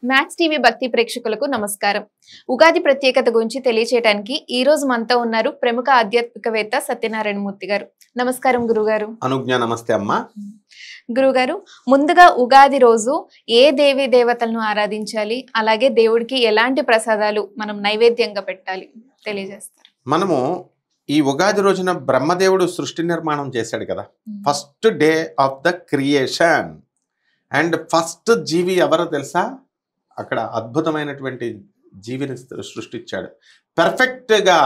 Max TV భక్తి ప్రేక్షకులకు నమస్కారం. ఉగాది ప్రత్యేకత గురించి తెలియచేయడానికి ఈ రోజు మనతో ఉన్నారు ప్రముఖ ఆధ్యాత్మికవేత్త సత్యనారాయణ మూర్తి గారు. నమస్కారం గురుగారు. అనుజ్ఞ నమస్తే అమ్మా. గురుగారు, ముందుగా ఉగాది రోజు ఏ దేవీ దేవతలను ఆరాధించాలి, అలాగే దేవుడికి ఎలాంటి ప్రసాదాలు మనం నైవేద్యంగా పెట్టాలి తెలియజేస్తారు? మనము ఈ ఉగాది రోజున బ్రహ్మదేవుడు సృష్టి నిర్మాణం చేశాడు కదా, first day of the creation. And first జీవి ఎవరో తెలుసా? అక్కడ అద్భుతమైనటువంటి జీవిని సృష్టించాడు. పర్ఫెక్ట్గా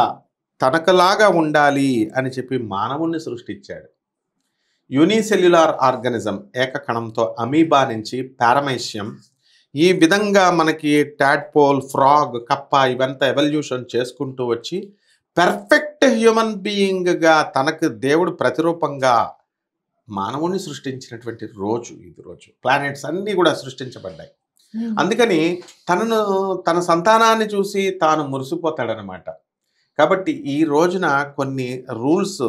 తనకులాగా ఉండాలి అని చెప్పి మానవుణ్ణి సృష్టించాడు. యూనిసెల్యులార్ ఆర్గానిజం, ఏకకణంతో అమీబా నుంచి పారమైషియం, ఈ విధంగా మనకి టాడ్పోల్, ఫ్రాగ్, కప్ప ఇవంతా ఎవల్యూషన్ చేసుకుంటూ వచ్చి పర్ఫెక్ట్ హ్యూమన్ బీయింగ్గా తనకు దేవుడు ప్రతిరూపంగా మానవుణ్ణి సృష్టించినటువంటి రోజు ఇది. రోజు ప్లానెట్స్ అన్నీ కూడా సృష్టించబడ్డాయి. అందుకని తన సంతానాన్ని చూసి తాను మురిసిపోతాడనమాట. కాబట్టి ఈ రోజున కొన్ని రూల్స్,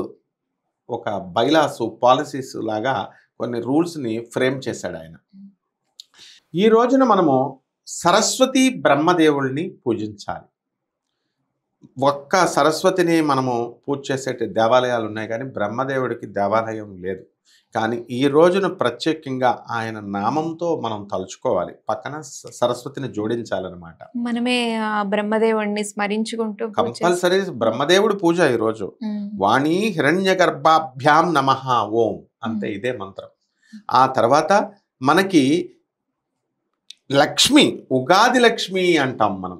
ఒక బైలాసు, పాలసీస్ లాగా కొన్ని రూల్స్ని ఫ్రేమ్ చేశాడు ఆయన. ఈ రోజున మనము సరస్వతి బ్రహ్మదేవుల్ని పూజించాలి. ఒక్క సరస్వతిని మనము పూజ చేసే దేవాలయాలు ఉన్నాయి, కానీ బ్రహ్మదేవుడికి దేవాలయం లేదు. కానీ ఈ రోజున ప్రత్యేకంగా ఆయన నామంతో మనం తలుచుకోవాలి, పక్కన సరస్వతిని జోడించాలన్నమాట. మనమే బ్రహ్మదేవుడిని స్మరించుకుంటూ కంపల్సరీ బ్రహ్మదేవుడి పూజ ఈరోజు. వాణి హిరణ్య గర్భాభ్యాం నమః ఓం, అంతే, ఇదే మంత్రం. ఆ తర్వాత మనకి లక్ష్మి, ఉగాది లక్ష్మి అంటాం మనం.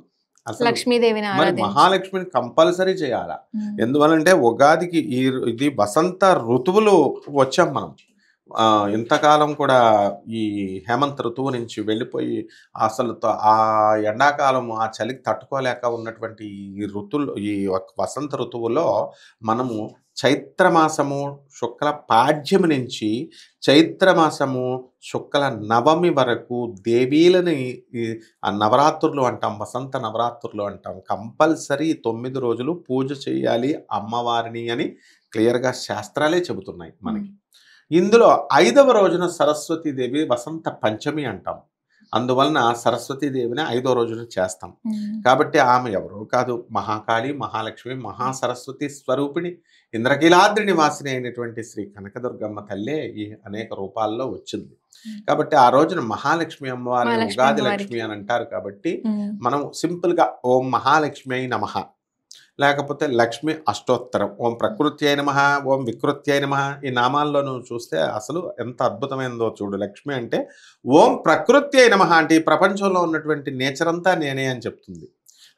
లక్ష్మీదేవిని మరి మహాలక్ష్మిని కంపల్సరీ చేయాలా. ఎందువలంటే ఉగాదికి ఇది వసంత ఋతువులు వచ్చాం మనం. ఇంతకాలం కూడా ఈ హేమంత్ ఋతువు నుంచి వెళ్ళిపోయి అసలు ఆ ఎండాకాలం, ఆ చలికి తట్టుకోలేక ఉన్నటువంటి ఈ వసంత ఋతువులో మనము చైత్రమాసము శుక్ల పాడ్యమి నుంచి చైత్రమాసము శుక్ల నవమి వరకు దేవీలని నవరాత్రులు అంటాం, వసంత నవరాత్రులు అంటాం. కంపల్సరీ 9 రోజులు పూజ చేయాలి అమ్మవారిని అని క్లియర్గా శాస్త్రాలే చెబుతున్నాయి మనకి. ఇందులో 5వ రోజున సరస్వతీదేవి వసంత పంచమి అంటాం. అందువలన సరస్వతీదేవిని 5వ రోజున చేస్తాం. కాబట్టి ఆమె ఎవరో కాదు, మహాకాళి, మహాలక్ష్మి, మహాసరస్వతి స్వరూపిణి, ఇంద్రకీలాద్రి నివాసిని అయినటువంటి శ్రీ కనకదుర్గమ్మ తల్లే ఈ అనేక రూపాల్లో వచ్చింది. కాబట్టి ఆ రోజున మహాలక్ష్మి అమ్మవారిని ఉగాది లక్ష్మి అని అంటారు. కాబట్టి మనం సింపుల్గా ఓం మహాలక్ష్మి అయి నమః, లేకపోతే లక్ష్మి అష్టోత్తరం, ఓం ప్రకృత్యై నమః, ఓం వికృత్యై నమః. ఈ నామాల్లో నువ్వు చూస్తే అసలు ఎంత అద్భుతమైనదో చూడు. లక్ష్మి అంటే ఓం ప్రకృత్యై నమః అంటే ఈ ప్రపంచంలో ఉన్నటువంటి నేచర్ అంతా నేనే అని చెప్తుంది.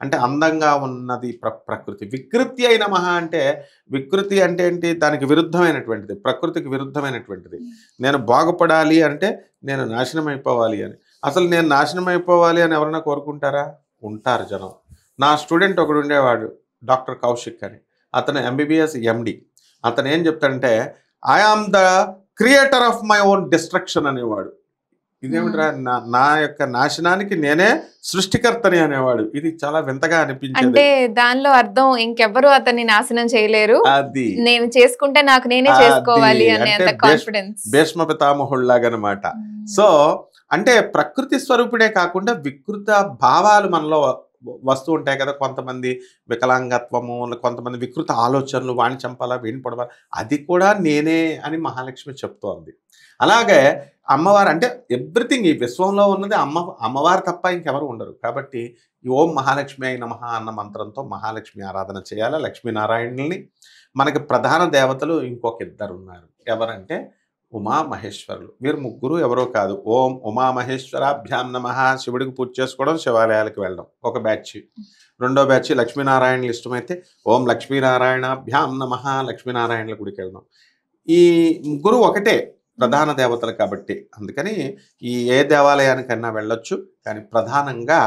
అంటే అందంగా ఉన్నది ప్రకృతి. వికృత్యై నమః అంటే, వికృతి అంటే ఏంటి? దానికి విరుద్ధమైనటువంటిది, ప్రకృతికి విరుద్ధమైనటువంటిది. నేను బాగుపడాలి అంటే నేను నాశనం అయిపోవాలి అని. అసలు నేను నాశనం అయిపోవాలి అని ఎవరైనా కోరుకుంటారా? ఉంటారు జనం. నా స్టూడెంట్ ఒకడు ఉండేవాడు, డాక్టర్ కౌశిక్ అని. అతను ఎంబీబీఎస్ ఎండి. అతను ఏం చెప్తాడంటే, I am the creator of my own destruction అనేవాడు. ఇదేమిట్రా, నా యొక్క నాశనానికి నేనే సృష్టికర్తని అనేవాడు. ఇది చాలా వింతగా అనిపించింది. అంటే దానిలో అర్థం ఇంకెవ్వరు అతన్ని నాశనం చేయలేరు, అది నేను చేసుకుంటే నాకు నేనే చేసుకోవాలి అనే కాన్ఫిడెన్స్. భీష్మ పితామహుళ్లాగనమాట. సో అంటే ప్రకృతి స్వరూపుడే కాకుండా వికృత భావాలు మనలో వస్తూ ఉంటాయి కదా. కొంతమంది వికలాంగత్వము, కొంతమంది వికృత ఆలోచనలు, వాణి చంపాలా, వీణి పొడవాలా, అది కూడా నేనే అని మహాలక్ష్మి చెప్తోంది. అలాగే అమ్మవారు అంటే ఎవ్రీథింగ్, ఈ విశ్వంలో ఉన్నది అమ్మవారు తప్ప ఇంకెవరు ఉండరు. కాబట్టి ఓం మహాలక్ష్మి అయి నమః అన్న మంత్రంతో మహాలక్ష్మి ఆరాధన చేయాలి. లక్ష్మీనారాయణుల్ని. మనకి ప్రధాన దేవతలు ఇంకొక 2 ఉన్నారు. ఎవరంటే ఉమామహేశ్వరులు. వీరు ముగ్గురు ఎవరో కాదు. ఓం ఉమామహేశ్వరాభ్యాం నమః, శివుడికి పూజ చేసుకోవడం, శివాలయాలకు వెళ్ళడం ఒక బ్యాచ్. రెండో బ్యాచ్ లక్ష్మీనారాయణలు ఇష్టమైతే ఓం లక్ష్మీనారాయణాభ్యాం నమః, లక్ష్మీనారాయణల గుడికి వెళ్ళడం. ఈ ముగ్గురు ఒకటే ప్రధాన దేవతలు కాబట్టి అందుకని ఏ దేవాలయానికైనా వెళ్ళొచ్చు. కానీ ప్రధానంగా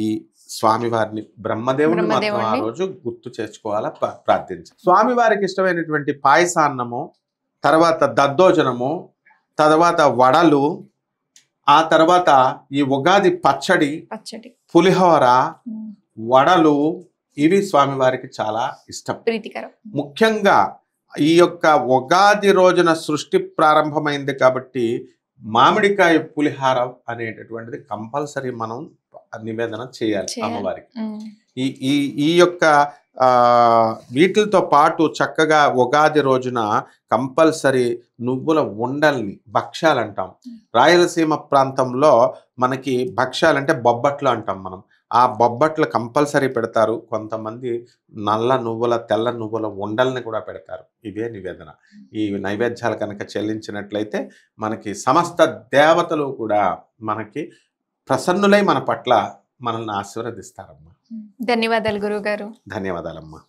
ఈ స్వామివారిని, బ్రహ్మదేవుని మాత్రం ఆ రోజు గుర్తు చేసుకోవాలా, ప్రార్థించాలి. స్వామివారికి ఇష్టమైనటువంటి పాయసాన్నము, తర్వాత దద్దోజనము, తర్వాత వడలు, ఆ తర్వాత ఈ ఉగాది పచ్చడి, పులిహోర, వడలు, ఇవి స్వామివారికి చాలా ఇష్టం, ప్రీతికరం. ముఖ్యంగా ఈ యొక్క ఉగాది రోజున సృష్టి ప్రారంభమైంది కాబట్టి మామిడికాయ పులిహార అనేటటువంటిది కంపల్సరీ మనం నివేదన చేయాలి చేయాలి. అమ్మవారికి. ఉమ్. ఈ ఈ ఈ యొక్క వీటితో పాటు చక్కగా ఉగాది రోజున కంపల్సరీ నువ్వుల ఉండల్ని భక్ష్యాలు అంటాం. రాయలసీమ ప్రాంతంలో మనకి భక్ష్యాలంటే బొబ్బట్లు అంటాం మనం. ఆ బొబ్బట్లు కంపల్సరీ పెడతారు. కొంతమంది నల్ల నువ్వుల తెల్ల నువ్వుల ఉండల్ని కూడా పెడతారు. ఇదే నివేదన. ఈ నైవేద్యాలు కనుక చెల్లించినట్లయితే మనకి సమస్త దేవతలు కూడా మనకి ప్రసన్నులై మన పట్ల మనల్ని ఆశీర్వదిస్తారమ్మా. ధన్యవాదాలు గురువు గారు. ధన్యవాదాలమ్మా.